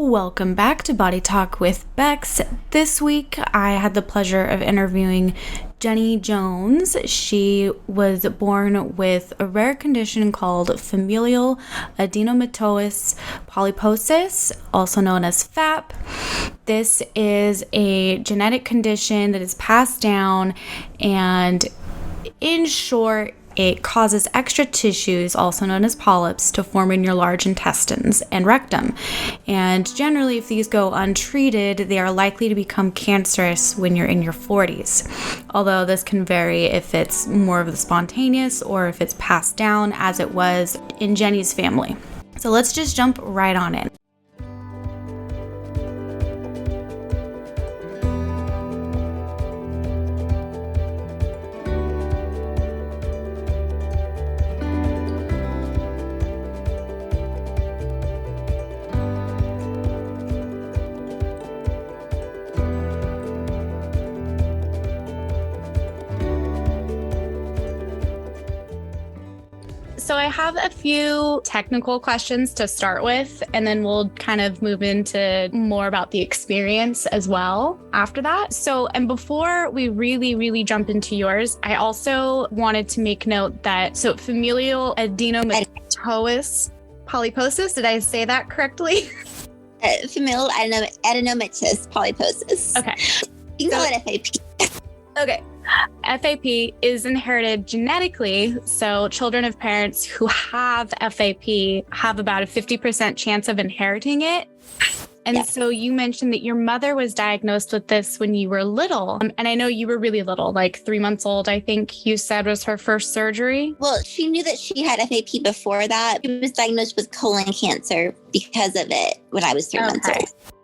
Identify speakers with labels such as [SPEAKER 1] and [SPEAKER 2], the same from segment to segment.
[SPEAKER 1] Welcome back to Body Talk with Becks. This week, I had the pleasure of interviewing Jenny Jones. She was born with a rare condition called Familial Adenomatous Polyposis, also known as FAP. This is a genetic condition that is passed down, and in short, it causes extra tissues, also known as polyps, to form in your large intestines and rectum. And generally, if these go untreated, they are likely to become cancerous when you're in your 40s. Although this can vary if it's more of the spontaneous or if it's passed down, as it was in Jenny's family. So let's just jump right on in. So I have a few technical questions to start with, and then we'll kind of move into more about the experience as well after that. And before we really jump into yours, I also wanted to make note that, familial adenomatous polyposis, did I say that correctly?
[SPEAKER 2] Familial adenomatous polyposis.
[SPEAKER 1] Okay.
[SPEAKER 2] You can call it FAP.
[SPEAKER 1] Okay. FAP is inherited genetically, so children of parents who have FAP have about a 50% chance of inheriting it. And
[SPEAKER 2] Yes.
[SPEAKER 1] So you mentioned that your mother was diagnosed with this when you were little. And I know you were really little, like 3 months old, I think you said was her first surgery.
[SPEAKER 2] Well, she knew that she had FAP before that. She was diagnosed with colon cancer because of it when I was 3 months old.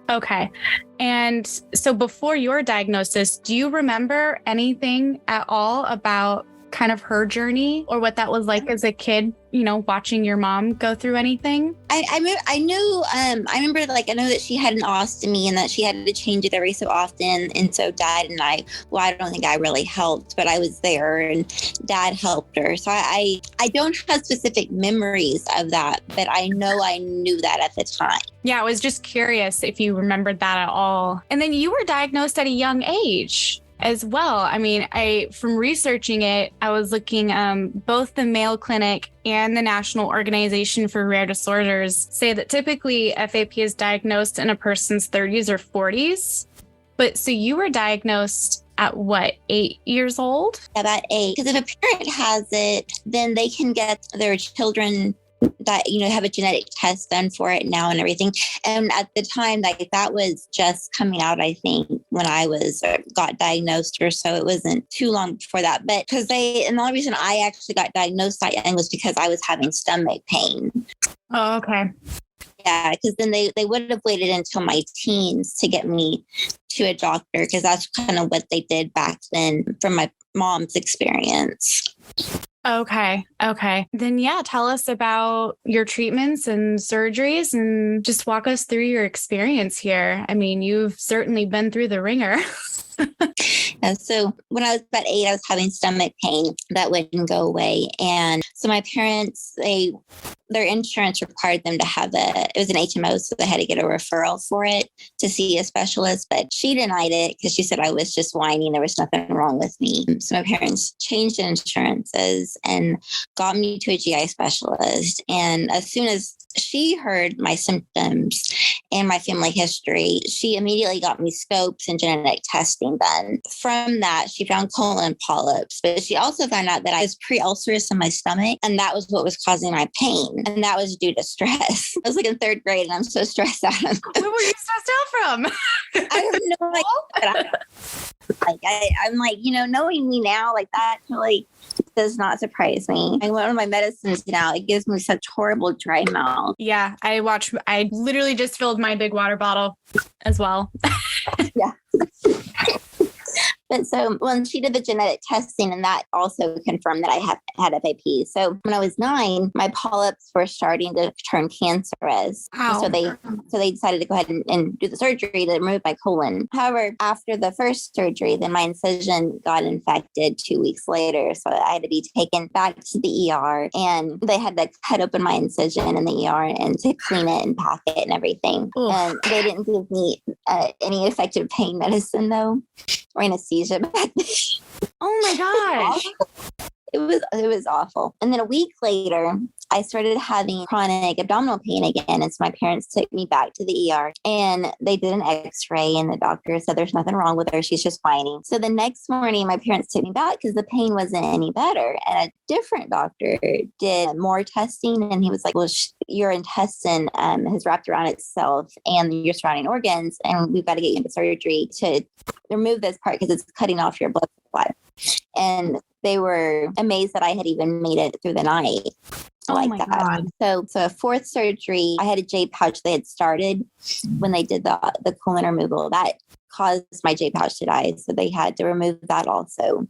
[SPEAKER 1] Okay. And so before your diagnosis, do you remember anything at all about kind of her journey or what that was like as a kid, watching your mom go through anything?
[SPEAKER 2] I remember that she had an ostomy and that she had to change it every so often. And so Dad and I don't think I really helped, but I was there and Dad helped her. So I don't have specific memories of that, but I know I knew that at the time.
[SPEAKER 1] Yeah, I was just curious if you remembered that at all. And then you were diagnosed at a young age as well. I mean, from researching it, I was looking, both the Mayo Clinic and the National Organization for Rare Disorders say that typically FAP is diagnosed in a person's 30s or 40s. But so you were diagnosed at what, 8 years old?
[SPEAKER 2] About 8. Because if a parent has it, then they can get their children that, have a genetic test done for it now and everything. And at the time, that was just coming out, I think, when I got diagnosed or so. It wasn't too long before that. But and the only reason I actually got diagnosed that young was because I was having stomach pain.
[SPEAKER 1] Oh, okay.
[SPEAKER 2] Yeah, because then they would have waited until my teens to get me to a doctor, because that's kind of what they did back then from my mom's experience.
[SPEAKER 1] Okay. Then tell us about your treatments and surgeries and just walk us through your experience here. I mean, you've certainly been through the ringer.
[SPEAKER 2] So when I was about 8, I was having stomach pain that wouldn't go away. And so my parents, their insurance required them to have it was an HMO, so they had to get a referral for it to see a specialist. But she denied it because she said I was just whining. There was nothing wrong with me. So my parents changed insurances and got me to a GI specialist. And as soon as she heard my symptoms and my family history, she immediately got me scopes and genetic testing done. From that, she found colon polyps, but she also found out that I was pre-ulcerous in my stomach, and that was what was causing my pain. And that was due to stress. I was in 3rd grade and I'm so stressed out.
[SPEAKER 1] Where were you stressed out from?
[SPEAKER 2] I have no idea. I'm knowing me now, that really does not surprise me. One of my medicines now, it gives me such horrible dry mouth.
[SPEAKER 1] Yeah, I literally just filled my big water bottle as well.
[SPEAKER 2] Yeah. But so when she did the genetic testing, and that also confirmed that I had FAP. So when I was 9, my polyps were starting to turn cancerous.
[SPEAKER 1] Wow.
[SPEAKER 2] So they decided to go ahead and do the surgery to remove my colon. However, after the first surgery, then my incision got infected 2 weeks later. So I had to be taken back to the ER, and they had to cut open my incision in the ER and to clean it and pack it and everything.
[SPEAKER 1] Oof.
[SPEAKER 2] And they didn't give me any effective pain medicine though, or anesthesia back then.
[SPEAKER 1] Oh my gosh.
[SPEAKER 2] It was awful. And then a week later, I started having chronic abdominal pain again. And so my parents took me back to the ER, and they did an x-ray, and the doctor said there's nothing wrong with her. She's just whining. So the next morning, my parents took me back because the pain wasn't any better. And a different doctor did more testing, and he was like, well, your intestine has wrapped around itself and your surrounding organs, and we've got to get you into surgery to remove this part because it's cutting off your blood supply. And they were amazed that I had even made it through the night.
[SPEAKER 1] Oh my God.
[SPEAKER 2] So a fourth surgery, I had a J pouch they had started when they did the colon removal. That caused my J pouch to die. So they had to remove that also.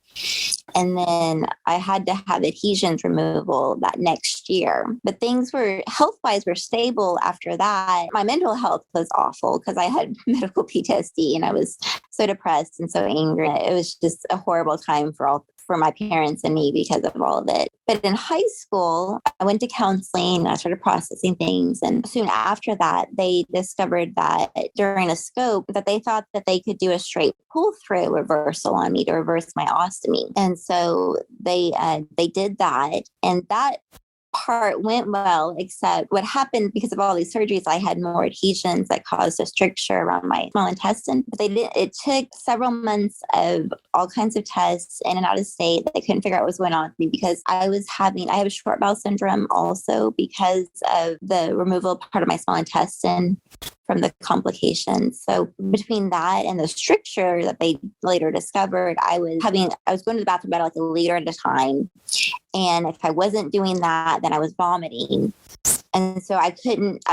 [SPEAKER 2] And then I had to have adhesions removal that next year. But things were health-wise were stable after that. My mental health was awful because I had medical PTSD and I was so depressed and so angry. It was just a horrible time for my parents and me because of all of it. But in high school, I went to counseling. I started processing things. And soon after that, they discovered that during a scope that they thought that they could do a straight pull-through reversal on me to reverse my ostomy. And so they did that. And that part went well, except what happened because of all these surgeries, I had more adhesions that caused a stricture around my small intestine. But it took several months of all kinds of tests in and out of state. They couldn't figure out what was going on with me because I have short bowel syndrome also because of the removal of part of my small intestine from the complications. So between that and the stricture that they later discovered, I was going to the bathroom about like a liter at a time. And if I wasn't doing that, then I was vomiting. And so I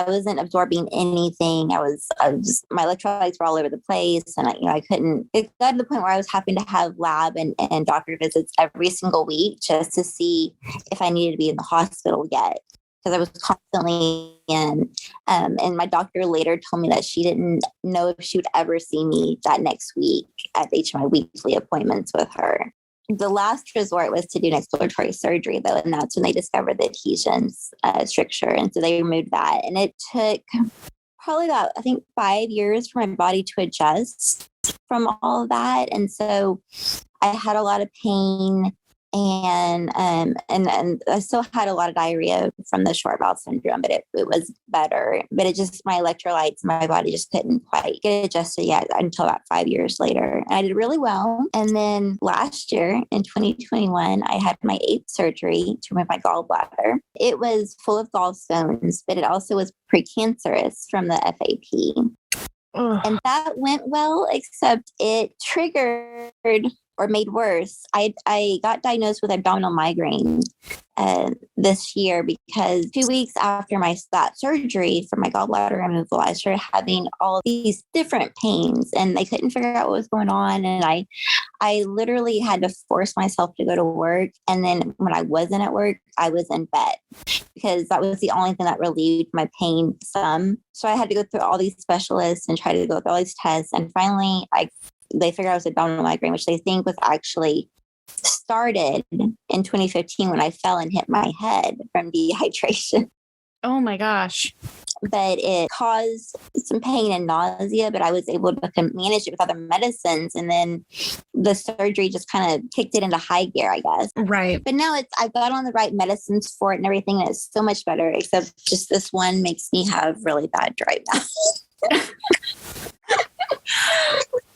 [SPEAKER 2] wasn't absorbing anything. my electrolytes were all over the place. And it got to the point where I was having to have lab and doctor visits every single week just to see if I needed to be in the hospital yet. Because I was constantly in. And my doctor later told me that she didn't know if she would ever see me that next week at each of my weekly appointments with her. The last resort was to do an exploratory surgery, though, and that's when they discovered the adhesions stricture. And so they removed that. And it took probably about, 5 years for my body to adjust from all of that. And so I had a lot of pain. And I still had a lot of diarrhea from the short bowel syndrome, but it was better. But my electrolytes, my body just couldn't quite get adjusted yet until about 5 years later. And I did really well. And then last year in 2021, I had my 8th surgery to remove my gallbladder. It was full of gallstones, but it also was precancerous from the FAP. Ugh. And that went well, except it triggered or made worse. I got diagnosed with abdominal migraine this year because 2 weeks after that surgery for my gallbladder removal, I started having all these different pains and they couldn't figure out what was going on. And I literally had to force myself to go to work. And then when I wasn't at work, I was in bed because that was the only thing that relieved my pain some. So I had to go through all these specialists and try to go through all these tests. And finally, they figured out it was abdominal migraine, which they think was actually started in 2015 when I fell and hit my head from dehydration.
[SPEAKER 1] Oh my gosh.
[SPEAKER 2] But it caused some pain and nausea, but I was able to manage it with other medicines. And then the surgery just kind of kicked it into high gear, I guess.
[SPEAKER 1] Right.
[SPEAKER 2] But now I've got on the right medicines for it and everything. And it's so much better, except just this one makes me have really bad dry mouth.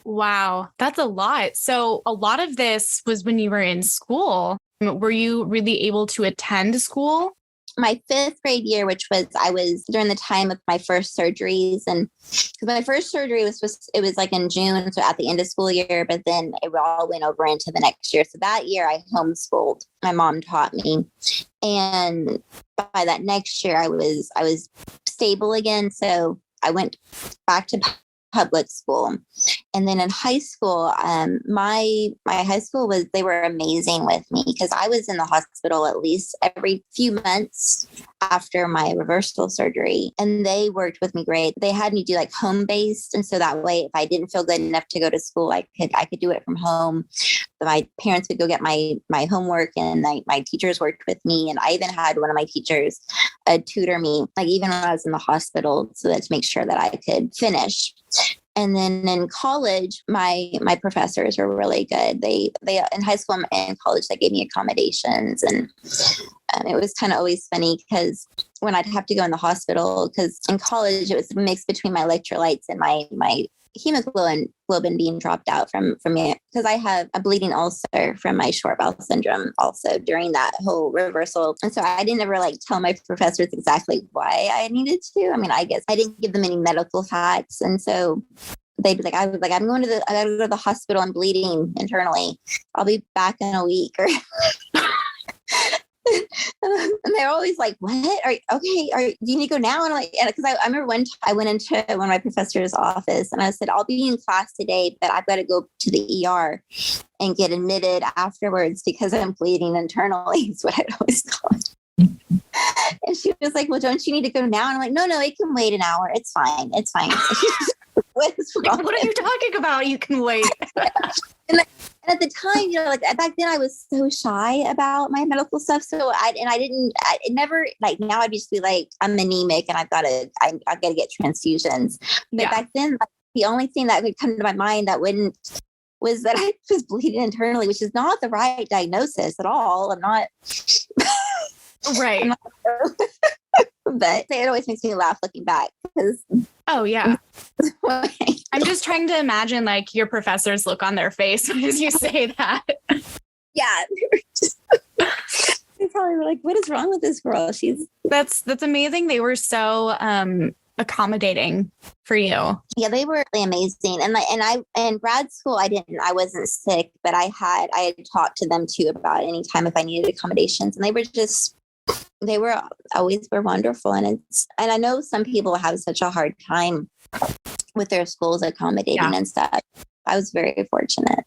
[SPEAKER 1] Wow, that's a lot. So a lot of this was when you were in school. Were you really able to attend school?
[SPEAKER 2] My 5th grade year, I was during the time of my first surgeries. And because my first surgery it was like in June, so at the end of school year, but then it all went over into the next year. So that year I homeschooled. My mom taught me. And by that next year I was stable again. So I went back to public school. And then in high school, my high school they were amazing with me because I was in the hospital at least every few months after my reversal surgery. And they worked with me great. They had me do like home based. And so that way, if I didn't feel good enough to go to school, I could do it from home. My parents would go get my homework, and my teachers worked with me. And I even had one of my teachers tutor me, like even when I was in the hospital, so that to make sure that I could finish. And then in college, my professors were really good. They in high school and college, they gave me accommodations, and it was kind of always funny because when I'd have to go in the hospital, because in college it was a mix between my electrolytes and my hemoglobin being dropped out from me, because I have a bleeding ulcer from my short bowel syndrome also during that whole reversal. And so I didn't ever like tell my professors exactly why I needed to. I mean, I guess I didn't give them any medical facts. And so they'd be like, I gotta go to the hospital. I'm bleeding internally. I'll be back in a week. Or and they're always like, what? Do you need to go now? And I'm like, because I remember one time I went into one of my professor's office and I said, I'll be in class today, but I've got to go to the ER and get admitted afterwards because I'm bleeding internally, is what I'd always call it. And she was like, well, don't you need to go now? And I'm like, no, it can wait an hour. It's fine. What
[SPEAKER 1] are you talking about? You can wait.
[SPEAKER 2] And at the time, like back then I was so shy about my medical stuff. So it never, like now I'd just be like, I'm anemic and I've got to get transfusions. But back then, like, the only thing that would come to my mind was that I was bleeding internally, which is not the right diagnosis at all. I'm not.
[SPEAKER 1] Right.
[SPEAKER 2] But it always makes me laugh looking back.
[SPEAKER 1] Oh, yeah. I'm just trying to imagine like your professor's look on their face as you say that.
[SPEAKER 2] Yeah. They probably were like, what is wrong with this girl?
[SPEAKER 1] That's amazing. They were so accommodating for you.
[SPEAKER 2] Yeah, they were really amazing. And in grad school, I wasn't sick, but I had talked to them too about any time if I needed accommodations. And they were always wonderful. And I know some people have such a hard time with their schools accommodating and stuff. I was very fortunate.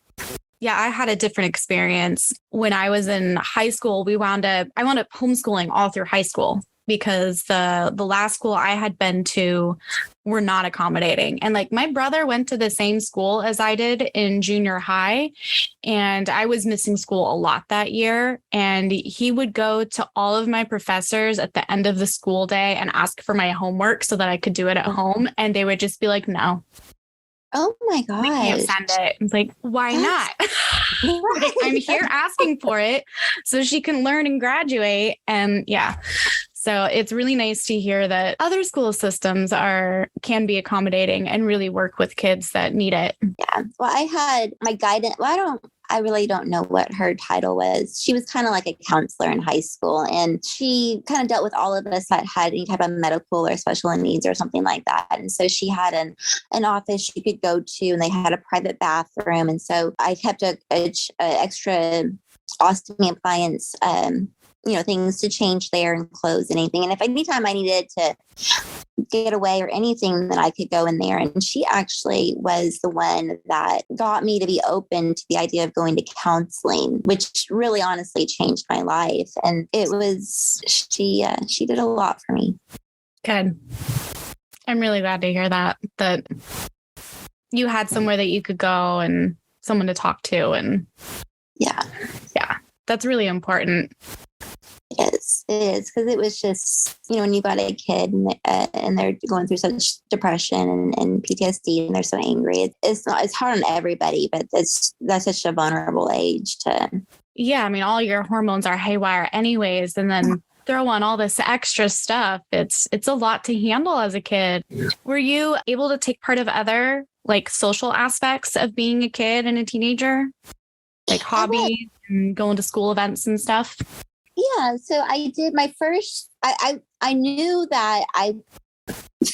[SPEAKER 1] Yeah, I had a different experience. When I was in high school, I wound up homeschooling all through high school because the last school I had been to were not accommodating. And like my brother went to the same school as I did in junior high, and I was missing school a lot that year. And he would go to all of my professors at the end of the school day and ask for my homework so that I could do it at home. And they would just be like, no.
[SPEAKER 2] Oh my God.
[SPEAKER 1] We can't send it. It's like, why not? Like, I'm here asking for it so she can learn and graduate. And yeah. So it's really nice to hear that other school systems can be accommodating and really work with kids that need it.
[SPEAKER 2] Yeah. Well, I had my guidance. Well, I really don't know what her title was. She was kind of like a counselor in high school, and she kind of dealt with all of us that had any type of medical or special needs or something like that. And so she had an office you could go to, and they had a private bathroom. And so I kept a extra ostomy appliance, things to change there and clothes and anything. And if anytime I needed to get away or anything, then I could go in there. And she actually was the one that got me to be open to the idea of going to counseling, which really honestly changed my life. And it was, she did a lot for me.
[SPEAKER 1] Good. I'm really glad to hear that you had somewhere that you could go and someone to talk to. And
[SPEAKER 2] yeah,
[SPEAKER 1] that's really important.
[SPEAKER 2] It is because it was just, when you got a kid and they're going through such depression and PTSD and they're so angry, it's hard on everybody, but that's such a vulnerable age to.
[SPEAKER 1] Yeah. I mean, all your hormones are haywire anyways. And then throw on all this extra stuff. It's a lot to handle as a kid. Were you able to take part of other like social aspects of being a kid and a teenager? Like hobbies and going to school events and stuff?
[SPEAKER 2] Yeah, so I did my first, I knew that I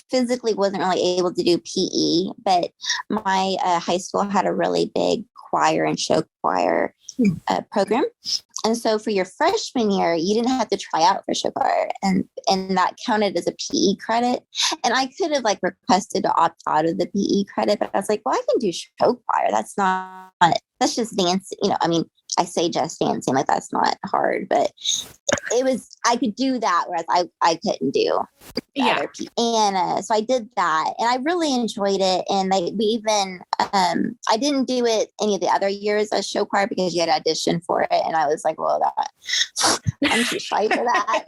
[SPEAKER 2] physically wasn't really able to do PE, but my high school had a really big choir and show choir program. And so for your freshman year, you didn't have to try out for show choir, and that counted as a PE credit. And I could have like requested to opt out of the PE credit, but I was like, well, I can do show choir. That's just dance. I mean, I say just dancing, like that's not hard, but I could do that, whereas I couldn't do other people. And so I did that, and I really enjoyed it. And we even, I didn't do it any of the other years as show choir because you had to audition for it. And I was like, well, I'm too shy for that.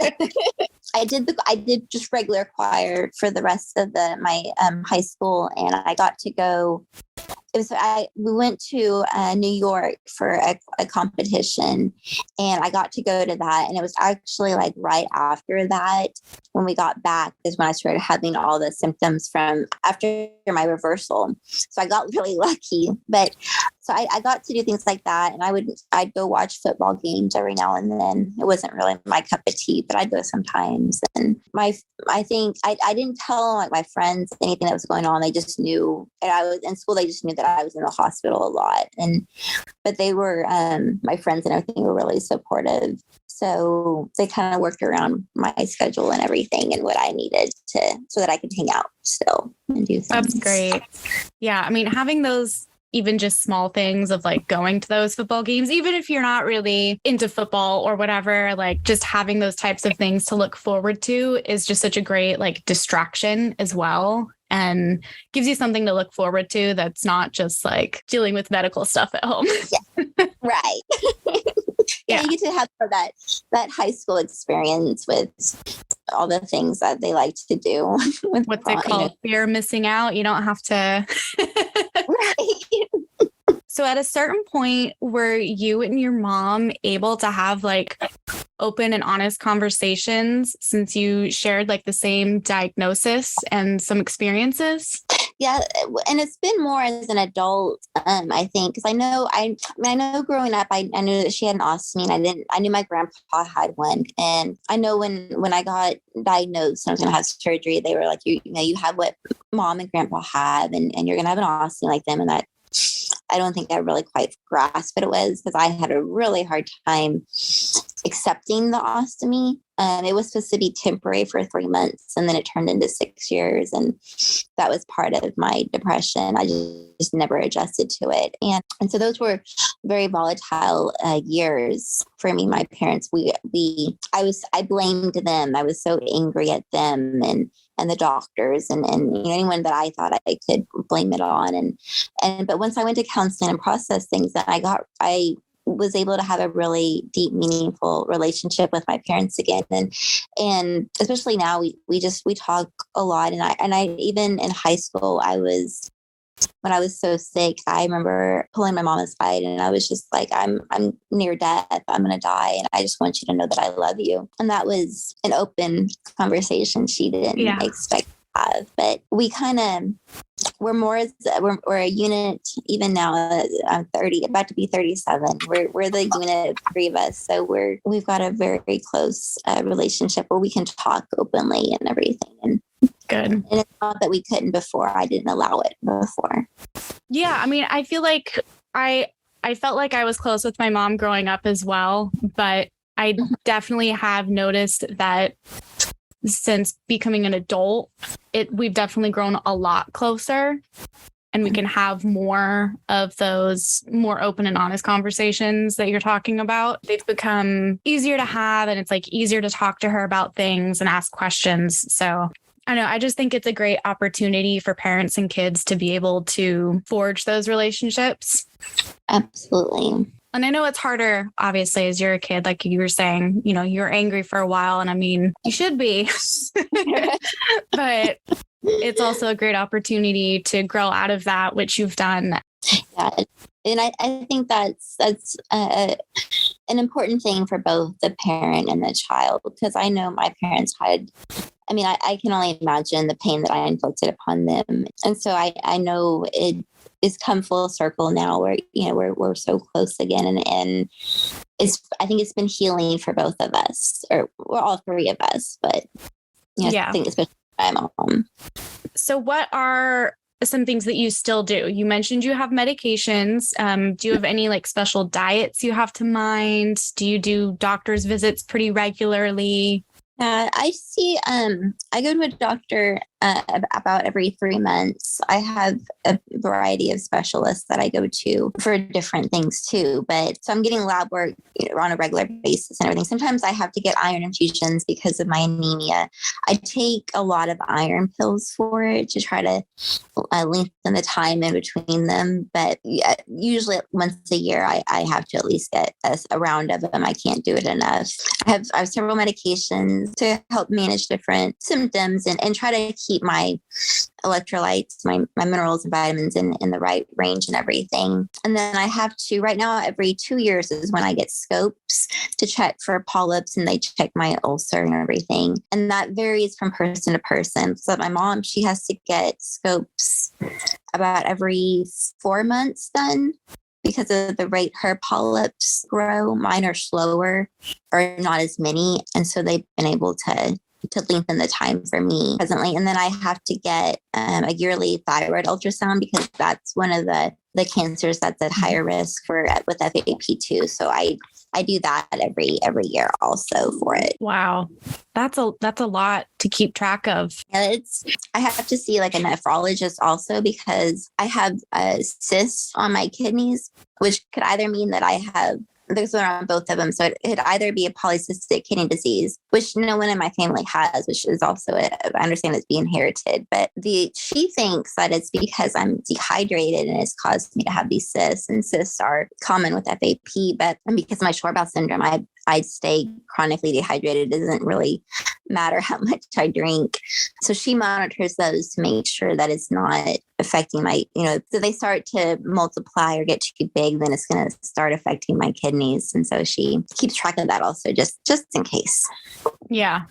[SPEAKER 2] I did just regular choir for the rest of my high school, and I got to go. We went to New York for a competition, and I got to go to that. And it was actually like right after that, when we got back, is when I started having all the symptoms from after my reversal. So I got really lucky. But so I got to do things like that, and I'd go watch football games every now and then. It wasn't really my cup of tea, but I'd go sometimes. And I think I didn't tell like my friends anything that was going on. They just knew, and I was in school. They just knew that I was in the hospital a lot, but they were my friends and everything were really supportive. So they kind of worked around my schedule and everything and what I needed so that I could hang out still and do things.
[SPEAKER 1] That's great. Yeah, I mean, having those even just small things of like going to those football games, even if you're not really into football or whatever, like just having those types of things to look forward to is just such a great like distraction as well. And gives you something to look forward to that's not just like dealing with medical stuff at home.
[SPEAKER 2] Yeah. Right. Yeah, you get to have that high school experience with all the things that they like to do.
[SPEAKER 1] What's it called? Fear of missing out. You don't have to.
[SPEAKER 2] Right.
[SPEAKER 1] So at a certain point, were you and your mom able to have like open and honest conversations since you shared like the same diagnosis and some experiences?
[SPEAKER 2] Yeah, and it's been more as an adult, I think, because I know growing up, I knew that she had an ostomy, and I knew my grandpa had one, and I know when I got diagnosed and I was going to have surgery, they were like, you have what mom and grandpa have, and you're going to have an ostomy like them, and that. I don't think I really quite grasped what it was because I had a really hard time accepting the ostomy. It was supposed to be temporary for 3 months, and then it turned into 6 years. And that was part of my depression. I just never adjusted to it. And so those were very volatile years for me. My parents, I blamed them. I was so angry at them and the doctors and anyone that I thought I could blame it on. But once I went to counseling and processed things, then I was able to have a really deep, meaningful relationship with my parents again. And especially now we talk a lot. And I even in high school, when I was so sick, I remember pulling my mom aside and I was just like, I'm near death. I'm going to die. And I just want you to know that I love you. And that was an open conversation she didn't expect to have. But we kind of, we're a unit even now. I'm 30, about to be 37. We're the unit of 3 of us. So we've got a very close relationship where we can talk openly and everything. And
[SPEAKER 1] good.
[SPEAKER 2] And it's not that we couldn't before. I didn't allow it before.
[SPEAKER 1] Yeah. I mean, I feel like I felt like I was close with my mom growing up as well, but I definitely have noticed that since becoming an adult, we've definitely grown a lot closer, and we can have more of those more open and honest conversations that you're talking about. They've become easier to have, and it's like easier to talk to her about things and ask questions. So I know, I just think it's a great opportunity for parents and kids to be able to forge those relationships.
[SPEAKER 2] Absolutely.
[SPEAKER 1] And I know it's harder, obviously, as you're a kid, like you were saying, you're angry for a while. And I mean, you should be, but it's also a great opportunity to grow out of that, which you've done.
[SPEAKER 2] Yeah. And I think that's an important thing for both the parent and the child, because I know my parents had, I can only imagine the pain that I inflicted upon them. And so I know it's come full circle now where, we're so close again. And I think it's been healing for both of us, or we're all 3 of us, but I think especially my mom.
[SPEAKER 1] So what are some things that you still do? You mentioned you have medications. Do you have any like special diets you have to mind? Do you do doctor's visits pretty regularly?
[SPEAKER 2] I see. I go to a doctor about every 3 months. I have a variety of specialists that I go to for different things too. But so I'm getting lab work on a regular basis and everything. Sometimes I have to get iron infusions because of my anemia. I take a lot of iron pills for it to try to lengthen the time in between them. But usually once a year, I have to at least get a round of them. I can't do it enough. I have several medications to help manage different symptoms and try to keep my electrolytes, my minerals and vitamins in the right range and everything. And then I have to, right now, every 2 years is when I get scopes to check for polyps, and they check my ulcer and everything. And that varies from person to person. So my mom, she has to get scopes about every 4 months done, because of the rate her polyps grow. Mine are slower or not as many. And so they've been able to lengthen the time for me presently. And then I have to get a yearly thyroid ultrasound, because that's one of the cancers that's at higher risk with FAP2. So I do that every year also for it.
[SPEAKER 1] Wow. That's a lot to keep track of.
[SPEAKER 2] Yeah, I have to see like a nephrologist also, because I have cysts on my kidneys, which could either mean that there's one on both of them. So it could either be a polycystic kidney disease, which no one in my family has, which is also, I understand it's being inherited. But she thinks that it's because I'm dehydrated and it's caused me to have these cysts. And cysts are common with FAP, but because of my short bowel syndrome, I stay chronically dehydrated. It doesn't really matter how much I drink. So she monitors those to make sure that it's not affecting my, so they start to multiply or get too big, then it's going to start affecting my kidneys. And so she keeps track of that also, just in case.
[SPEAKER 1] Yeah.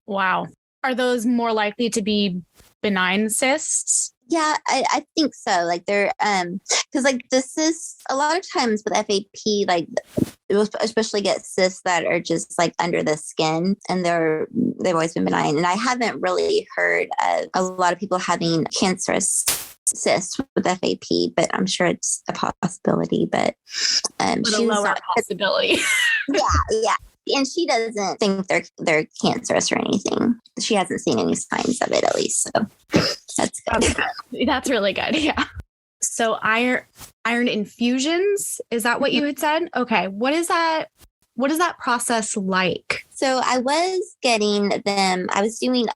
[SPEAKER 1] Wow. Are those more likely to be benign cysts?
[SPEAKER 2] Yeah, I think so. Like they're, because like the cysts, a lot of times with FAP, like it will especially get cysts that are just like under the skin, and they've always been benign. And I haven't really heard of a lot of people having cancerous cysts with FAP, but I'm sure it's a possibility. But
[SPEAKER 1] she's a lower possibility.
[SPEAKER 2] Yeah. And she doesn't think they're cancerous or anything. She hasn't seen any signs of it, at least. So that's good.
[SPEAKER 1] That's really good. Yeah. So iron infusions, is that what you had said? Okay. What is that process like?
[SPEAKER 2] So I was getting them. I was doing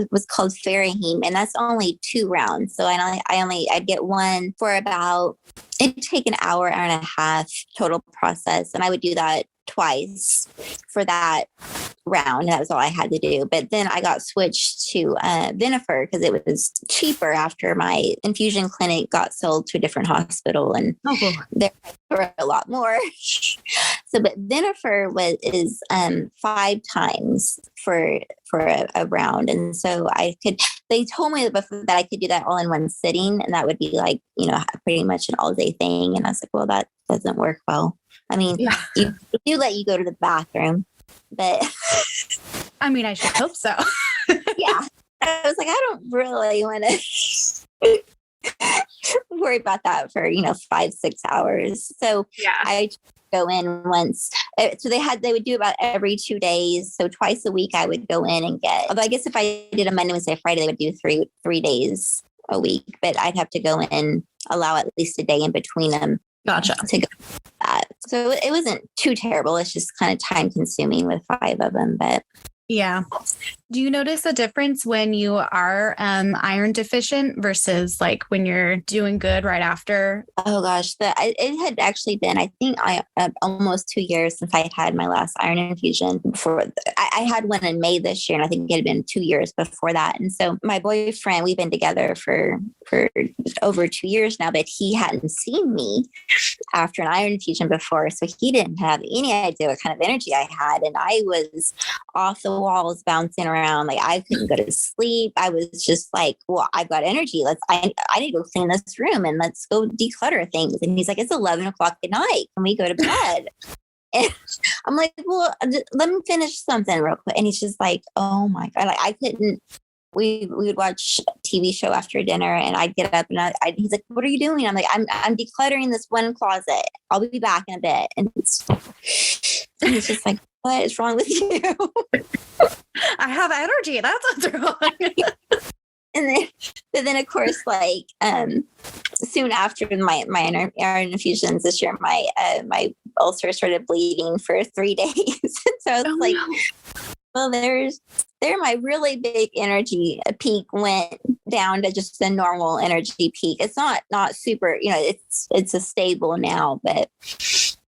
[SPEAKER 2] what's called Faraheme, and that's only 2 rounds. So I'd get one for about, it'd take an hour and a half total process, and I would do that twice for that round. That was all I had to do. But then I got switched to Vinifer because it was cheaper after my infusion clinic got sold to a different hospital, and there were a lot more. So, but Vinifer is 5 times for a round, and so they told me before that I could do that all in one sitting, and that would be like pretty much an all day thing. And I was like, well, that doesn't work well. I mean, they do let you go to the bathroom, but
[SPEAKER 1] I mean, I should hope so.
[SPEAKER 2] Yeah. I was like, I don't really want to worry about that for, 5-6 hours. So I go in once. So they would do about every 2 days. So twice a week I would go in and get, although I guess if I did a Monday, Wednesday, Friday, they would do three days a week, but I'd have to go in, allow at least a day in between them.
[SPEAKER 1] Gotcha.
[SPEAKER 2] To go that. So it wasn't too terrible. It's just kind of time consuming with 5 of them, but
[SPEAKER 1] yeah. Do you notice a difference when you are iron deficient versus like when you're doing good right after?
[SPEAKER 2] Oh gosh, it had actually been, I think almost 2 years since I had my last iron infusion. Before I had one in May this year, and I think it had been 2 years before that. And so my boyfriend, we've been together for over 2 years now, but he hadn't seen me after an iron infusion before, so he didn't have any idea what kind of energy I had, and I was off the walls, bouncing around. Like I couldn't go to sleep. I was just like, well, I've got energy. I need to go clean this room and let's go declutter things. And he's like, it's 11 o'clock at night. Can we go to bed? And I'm like, well, let me finish something real quick. And he's just like, oh my God. Like I couldn't, we would watch TV show after dinner, and I'd get up and he's like, "What are you doing?" I'm like, I'm decluttering this one closet. I'll be back in a bit. And he's just like, "What is wrong with you?"
[SPEAKER 1] I have energy. That's what's wrong.
[SPEAKER 2] But then of course, like, soon after my iron infusions this year, my ulcer started bleeding for 3 days. So I was like, no. Well, there my really big energy peak went down to just the normal energy peak. It's not super, it's a stable now, but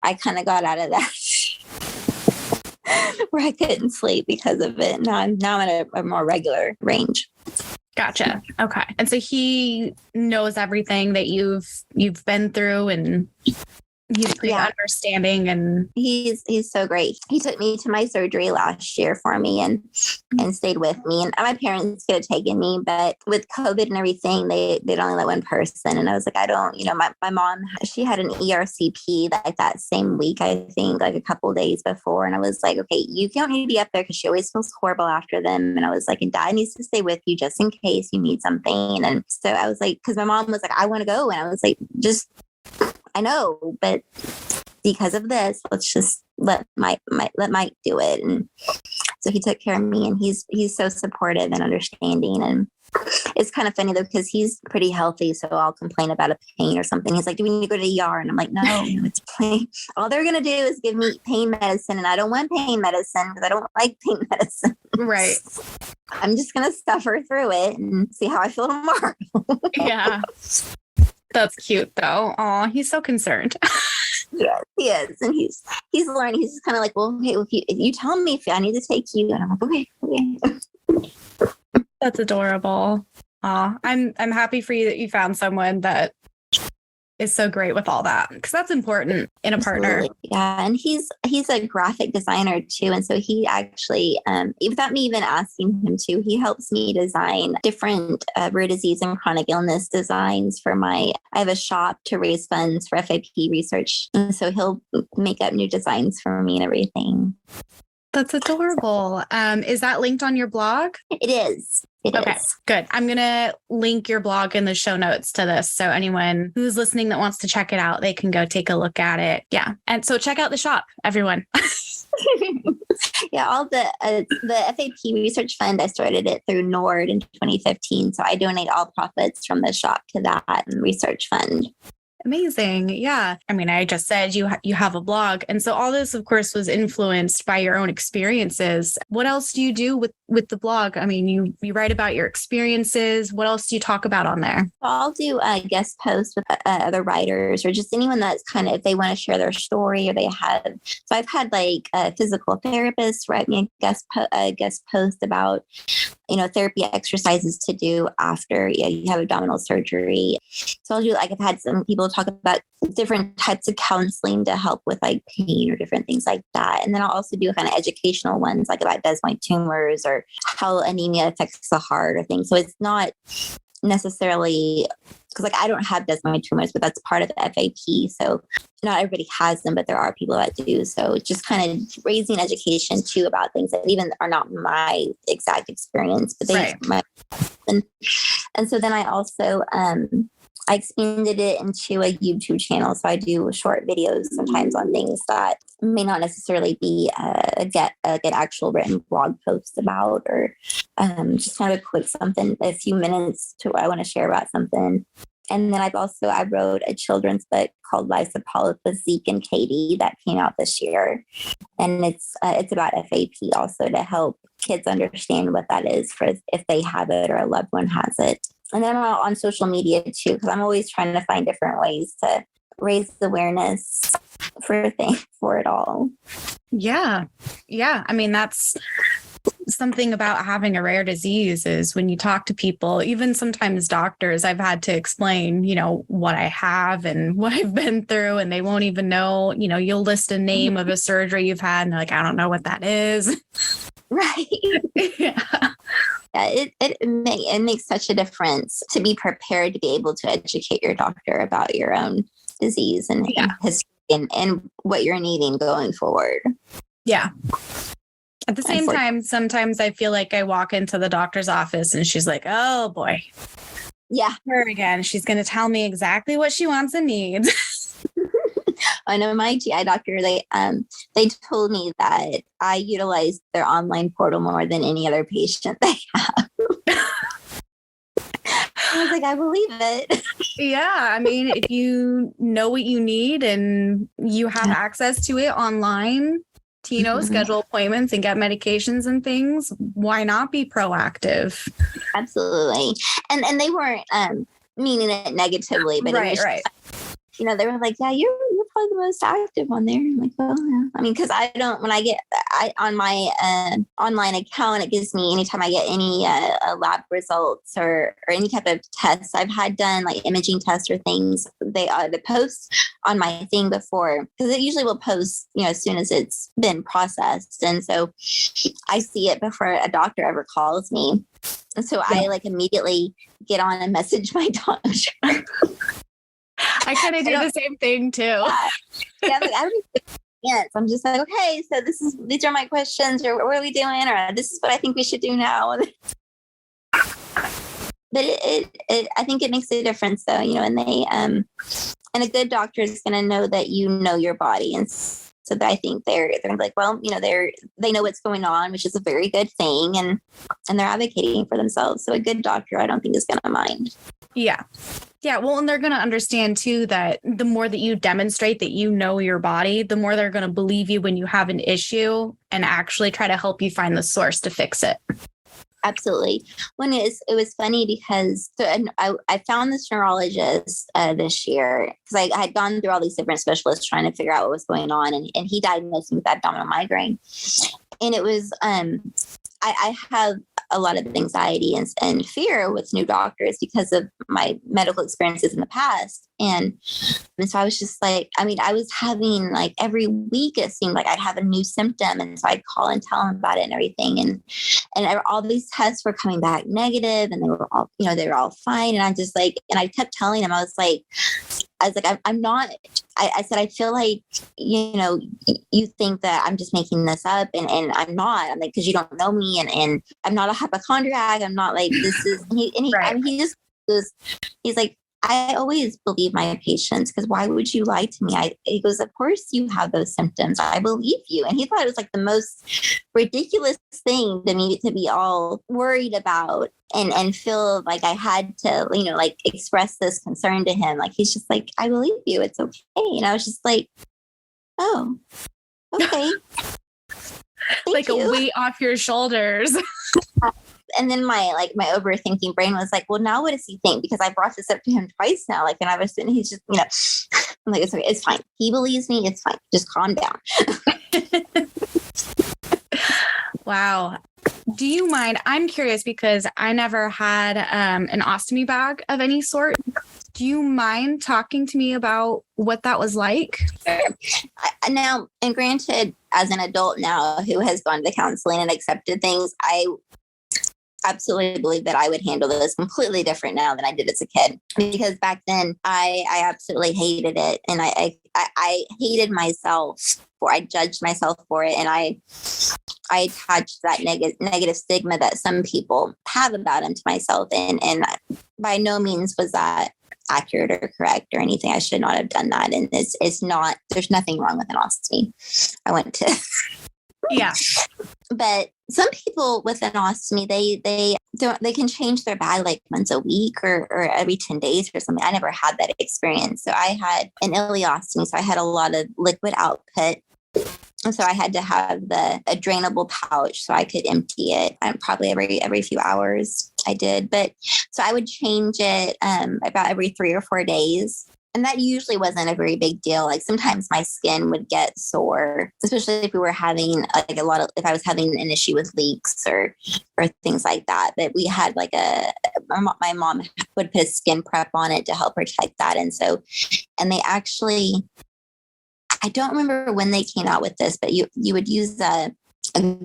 [SPEAKER 2] I kind of got out of that where I couldn't sleep because of it. Now I'm in a more regular range.
[SPEAKER 1] Gotcha. Okay. And so he knows everything that you've been through, and he's pretty understanding, and
[SPEAKER 2] he's so great. He took me to my surgery last year for me and stayed with me. And my parents could have taken me, but with COVID and everything, they'd only let one person. And I was like, I don't, my mom, she had an ERCP like that same week, I think, like a couple of days before. And I was like, okay, you don't need to be up there because she always feels horrible after them. And I was like, and Dad needs to stay with you just in case you need something. And so I was like, because my mom was like, I want to go. And I was like, I know, but because of this, let's just let Mike do it. And so he took care of me, and he's so supportive and understanding. And it's kind of funny though, because he's pretty healthy. So I'll complain about a pain or something. He's like, do we need to go to the ER? And I'm like, no, it's pain. All they're going to do is give me pain medicine. And I don't want pain medicine because I don't like pain medicine.
[SPEAKER 1] Right.
[SPEAKER 2] I'm just going to suffer through it and see how I feel tomorrow.
[SPEAKER 1] Yeah. That's cute though. Aw, he's so concerned.
[SPEAKER 2] Yes, he is. And he's learning. He's just kind of like, well, hey, if you tell me if I need to take you. And I'm like, okay.
[SPEAKER 1] That's adorable. Aw, I'm happy for you that you found someone that is so great with all that, because that's important in a partner.
[SPEAKER 2] Absolutely. Yeah. And he's a graphic designer too. And so he actually, without me even asking him to, he helps me design different rare disease and chronic illness designs for I have a shop to raise funds for FAP research. And so he'll make up new designs for me and everything.
[SPEAKER 1] That's adorable. Is that linked on your blog?
[SPEAKER 2] It is. It is.
[SPEAKER 1] Good. I'm going to link your blog in the show notes to this. So anyone who's listening that wants to check it out, they can go take a look at it. Yeah. And so check out the shop, everyone.
[SPEAKER 2] Yeah. All the FAP Research Fund, I started it through NORD in 2015. So I donate all profits from the shop to that research fund.
[SPEAKER 1] Amazing. Yeah. I mean, I just said you have a blog. And so all this, of course, was influenced by your own experiences. What else do you do with the blog? I mean, you write about your experiences. What else do you talk about on there?
[SPEAKER 2] I'll do guest posts with other writers, or just anyone that's kind of, if they want to share their story, or they have. So I've had like a physical therapist write me a guest post about, therapy exercises to do after you have abdominal surgery. So I'll do, like, I've had some people talk about different types of counseling to help with like pain or different things like that. And then I'll also do kind of educational ones, like about desmoid tumors or how anemia affects the heart or things. So it's not necessarily, because like I don't have desmoid tumors, but that's part of the FAP. So not everybody has them, but there are people that do. So just kind of raising education too about things that even are not my exact experience, but they might. And so then I also, I expanded it into a YouTube channel. So I do short videos sometimes on things that may not necessarily be a actual written blog post about, or just kind of a quick something, a few minutes to what I want to share about something. And then I wrote a children's book called Lives of Polyposis, Zeke and Katie, that came out this year. And it's about FAP also, to help kids understand what that is for if they have it or a loved one has it. And then I'm on social media too, because I'm always trying to find different ways to raise awareness for it all.
[SPEAKER 1] Yeah. Yeah. I mean, that's something about having a rare disease, is when you talk to people, even sometimes doctors, I've had to explain, what I have and what I've been through, and they won't even know, you'll list a name of a surgery you've had, and they're like, I don't know what that is.
[SPEAKER 2] Right.
[SPEAKER 1] Yeah.
[SPEAKER 2] Yeah, it makes such a difference to be prepared to be able to educate your doctor about your own disease and history and what you're needing going forward.
[SPEAKER 1] Yeah. At the same time, sometimes I feel like I walk into the doctor's office and she's like, oh boy.
[SPEAKER 2] Yeah.
[SPEAKER 1] Her again. She's going to tell me exactly what she wants and needs.
[SPEAKER 2] I know my GI doctor, they told me that I utilize their online portal more than any other patient they have. I was like, I believe it.
[SPEAKER 1] Yeah. I mean, if you know what you need and you have access to it online to, schedule appointments and get medications and things, why not be proactive?
[SPEAKER 2] Absolutely. And they weren't meaning it negatively, but
[SPEAKER 1] right,
[SPEAKER 2] it was
[SPEAKER 1] right.
[SPEAKER 2] They were like, yeah, you're probably the most active on there. I'm like, well, yeah. I mean, because when I get on my online account, it gives me anytime I get any lab results or any type of tests I've had done, like imaging tests or things, they post on my thing before, because it usually will post, as soon as it's been processed. And so I see it before a doctor ever calls me. And so I immediately get on and message my doctor.
[SPEAKER 1] I kind of do the same thing too.
[SPEAKER 2] Yeah, I don't I'm just like, okay, so these are my questions, or what are we doing, or this is what I think we should do now. But I think it makes a difference, though, and they and a good doctor is going to know that you know your body, and so that I think they're like, well, they know what's going on, which is a very good thing, and they're advocating for themselves. So a good doctor, I don't think is going to mind.
[SPEAKER 1] Yeah. Yeah. Well, and they're going to understand too that the more that you demonstrate that you know your body, the more they're going to believe you when you have an issue and actually try to help you find the source to fix it.
[SPEAKER 2] Absolutely. It was funny because I found this neurologist this year because I had gone through all these different specialists trying to figure out what was going on, and he diagnosed me with abdominal migraine. And it was I have a lot of anxiety and fear with new doctors because of my medical experiences in the past. And so I was just like, I was having like every week, it seemed like I'd have a new symptom. And so I'd call and tell them about it and everything. And all these tests were coming back negative, and they were all fine. And I'm just like, and I kept telling him, I was like, I'm not, I said, I feel like, you think that I'm just making this up, and I'm not. I'm like, because you don't know me, and I'm not a hypochondriac. I'm not like, this is, right. He just goes, he's like, I always believe my patients, because why would you lie to me? He goes, of course you have those symptoms. I believe you. And he thought it was like the most ridiculous thing to me to be all worried about and feel like I had to, like express this concern to him. Like, he's just like, I believe you. It's okay. And I was just like, oh, okay.
[SPEAKER 1] Like a weight off your shoulders.
[SPEAKER 2] And then my overthinking brain was like, well, now what does he think? Because I brought this up to him twice now. Like, and I was, and he's just, I'm like, it's okay. It's fine. He believes me. It's fine. Just calm down.
[SPEAKER 1] Wow. Do you mind? I'm curious because I never had an ostomy bag of any sort. Do you mind talking to me about what that was like?
[SPEAKER 2] Now, and granted, as an adult now who has gone to counseling and accepted things, I absolutely believe that I would handle this completely different now than I did as a kid, because back then I absolutely hated it. And I hated myself I judged myself for it. And I attached that negative stigma that some people have about him to myself. And by no means was that accurate or correct or anything. I should not have done that. And it's not, there's nothing wrong with an ostomy. I went to
[SPEAKER 1] yeah.
[SPEAKER 2] But some people with an ostomy, they can change their bag like once a week or every 10 days or something. I never had that experience. So I had an ileostomy, so I had a lot of liquid output. And so I had to have a drainable pouch so I could empty it probably every few hours. I did. But so I would change it about every 3 or 4 days. And that usually wasn't a very big deal. Like sometimes my skin would get sore, especially if we were having if I was having an issue with leaks or things like that. But we had my mom would put a skin prep on it to help protect that. And they actually, I don't remember when they came out with this, but you would use a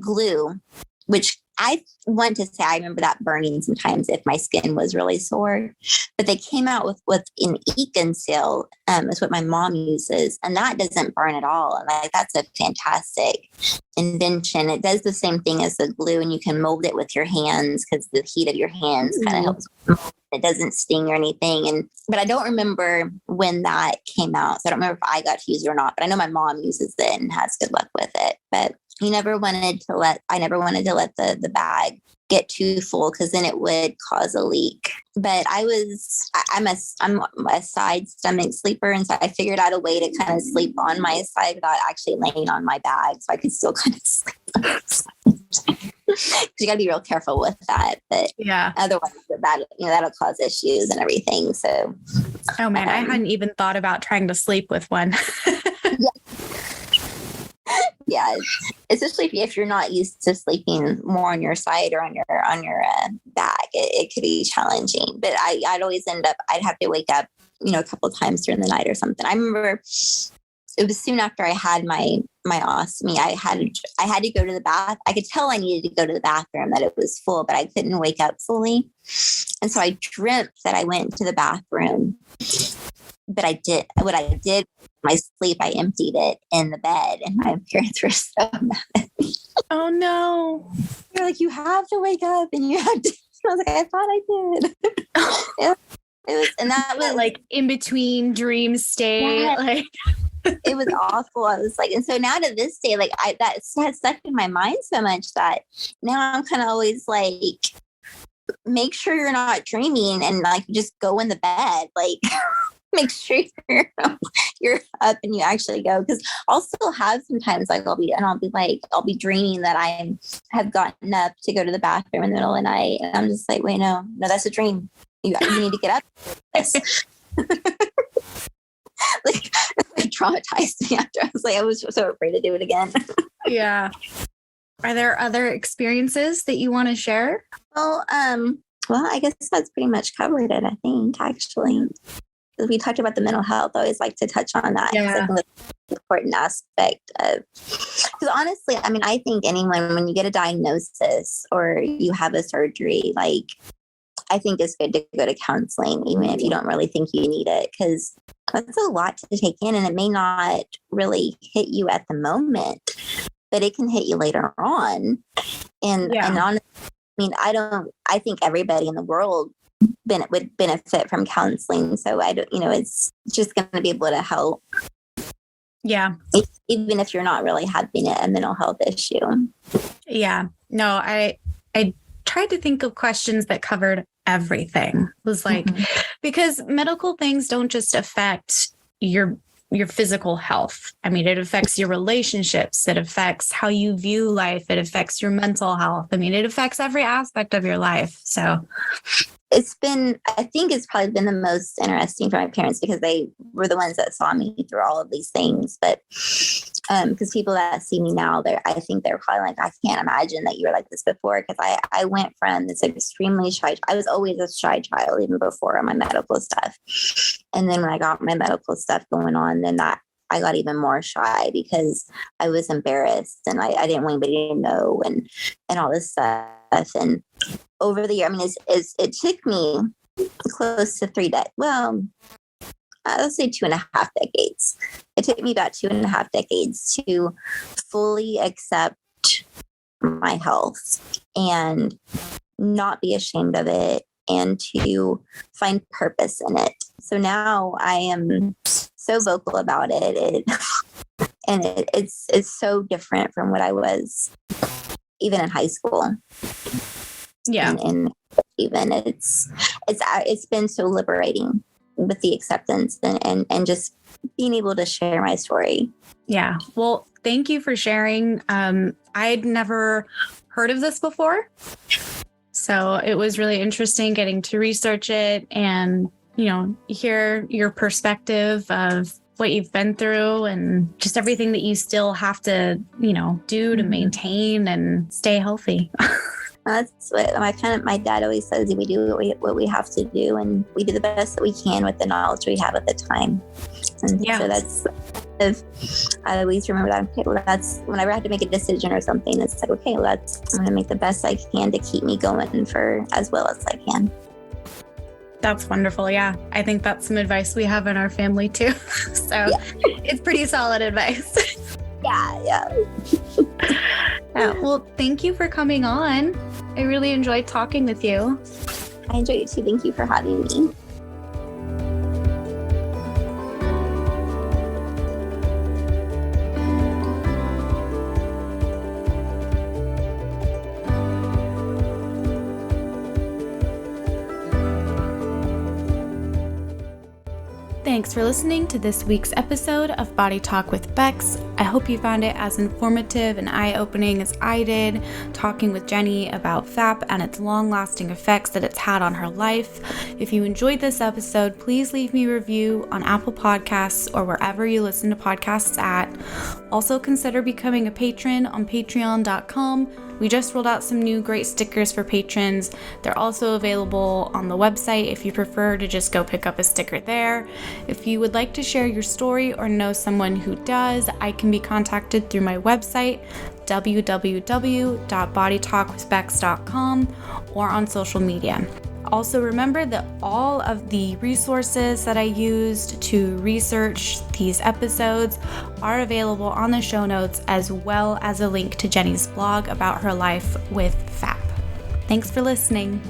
[SPEAKER 2] glue, which I want to say I remember that burning sometimes if my skin was really sore, but they came out with an Ekin seal, is what my mom uses, and that doesn't burn at all. And like, that's a fantastic invention. It does the same thing as the glue, and you can mold it with your hands because the heat of your hands kind of helps. It doesn't sting or anything. But I don't remember when that came out. So I don't remember if I got to use it or not, but I know my mom uses it and has good luck with it. But I never wanted to let the bag get too full because then it would cause a leak. But I'm a side stomach sleeper. And so I figured out a way to kind of sleep on my side without actually laying on my back. So I could still kind of sleep on my side. You got to be real careful with that. But
[SPEAKER 1] yeah,
[SPEAKER 2] otherwise that'll cause issues and everything. So,
[SPEAKER 1] oh man, I hadn't even thought about trying to sleep with one.
[SPEAKER 2] Yeah, especially if you're not used to sleeping more on your side or on your back, it could be challenging. But I'd always I'd have to wake up, a couple of times during the night or something. I remember it was soon after I had my ostomy. I had to go to the bath. I could tell I needed to go to the bathroom, that it was full, but I couldn't wake up fully. And so I dreamt that I went to the bathroom. But what I did, my sleep, I emptied it in the bed, and my parents were so mad at me.
[SPEAKER 1] Oh no.
[SPEAKER 2] They're like, you have to wake up and you have to. I was like, I thought I did. And that was
[SPEAKER 1] like in between dream state.
[SPEAKER 2] Yeah.
[SPEAKER 1] Like
[SPEAKER 2] it was awful. I was like, and so now to this day, like that has stuck in my mind so much that now I'm kind of always like, make sure you're not dreaming and like just go in the bed. Like make sure you're up and you actually go. Because I'll still have sometimes like I'll be dreaming that I have gotten up to go to the bathroom in the middle of the night. And I'm just like, wait, no, that's a dream. You need to get up. like traumatized me after. I was so afraid to do it again.
[SPEAKER 1] Yeah. Are there other experiences that you want to share?
[SPEAKER 2] Well, I guess that's pretty much covered it, I think, actually. We talked about the mental health. I always like to touch on that.
[SPEAKER 1] Yeah.
[SPEAKER 2] I think that's an important aspect of, because honestly, I mean, I think anyone, when you get a diagnosis or you have a surgery, like, I think it's good to go to counseling, even if you don't really think you need it, because that's a lot to take in, and it may not really hit you at the moment, but it can hit you later on. And honestly, I mean, I think everybody in the world would benefit from counseling. So I don't, it's just going to be able to help.
[SPEAKER 1] Yeah.
[SPEAKER 2] Even if you're not really having a mental health issue.
[SPEAKER 1] Yeah. No, I tried to think of questions that covered everything. It was like, because medical things don't just affect your physical health. I mean, it affects your relationships. It affects how you view life. It affects your mental health. I mean, it affects every aspect of your life. So
[SPEAKER 2] I think it's probably been the most interesting for my parents because they were the ones that saw me through all of these things. But because people that see me now, I think they're probably like, I can't imagine that you were like this before. Because I went from this extremely shy, I was always a shy child, even before my medical stuff. And then when I got my medical stuff going on, then I got even more shy because I was embarrassed and I didn't want anybody to know and all this stuff. And over the year, I mean, it took me close to 3 decades. Well, let's say 2.5 decades. It took me about 2.5 decades to fully accept my health and not be ashamed of it and to find purpose in it. So now I am so vocal about it. It's so different from what I was even in high school.
[SPEAKER 1] yeah.
[SPEAKER 2] And even it's been so liberating with the acceptance and just being able to share my story.
[SPEAKER 1] Yeah. Well, thank you for sharing. I'd never heard of this before. So it was really interesting getting to research it and, hear your perspective of what you've been through and just everything that you still have to, do to maintain and stay healthy.
[SPEAKER 2] That's what my dad always says. We do what we have to do, and we do the best that we can with the knowledge we have at the time. And so I always remember that. Okay, well, that's whenever I have to make a decision or something, it's like, okay, I'm going to make the best I can to keep me going for as well as I can.
[SPEAKER 1] That's wonderful. Yeah. I think that's some advice we have in our family too. So It's pretty solid advice.
[SPEAKER 2] Yeah.
[SPEAKER 1] Well, thank you for coming on. I really enjoyed talking with you.
[SPEAKER 2] I enjoyed it too. Thank you for having me.
[SPEAKER 1] Thanks for listening to this week's episode of Body Talk with Becks. I hope you found it as informative and eye-opening as I did, talking with Jenny about FAP and its long-lasting effects that it's had on her life. If you enjoyed this episode, please leave me a review on Apple Podcasts or wherever you listen to podcasts at. Also consider becoming a patron on patreon.com. We just rolled out some new great stickers for patrons. They're also available on the website if you prefer to just go pick up a sticker there. If you would like to share your story or know someone who does, I can be contacted through my website, www.bodytalkwithbecks.com, or on social media. Also remember that all of the resources that I used to research these episodes are available on the show notes, as well as a link to Jenny's blog about her life with FAP. Thanks for listening.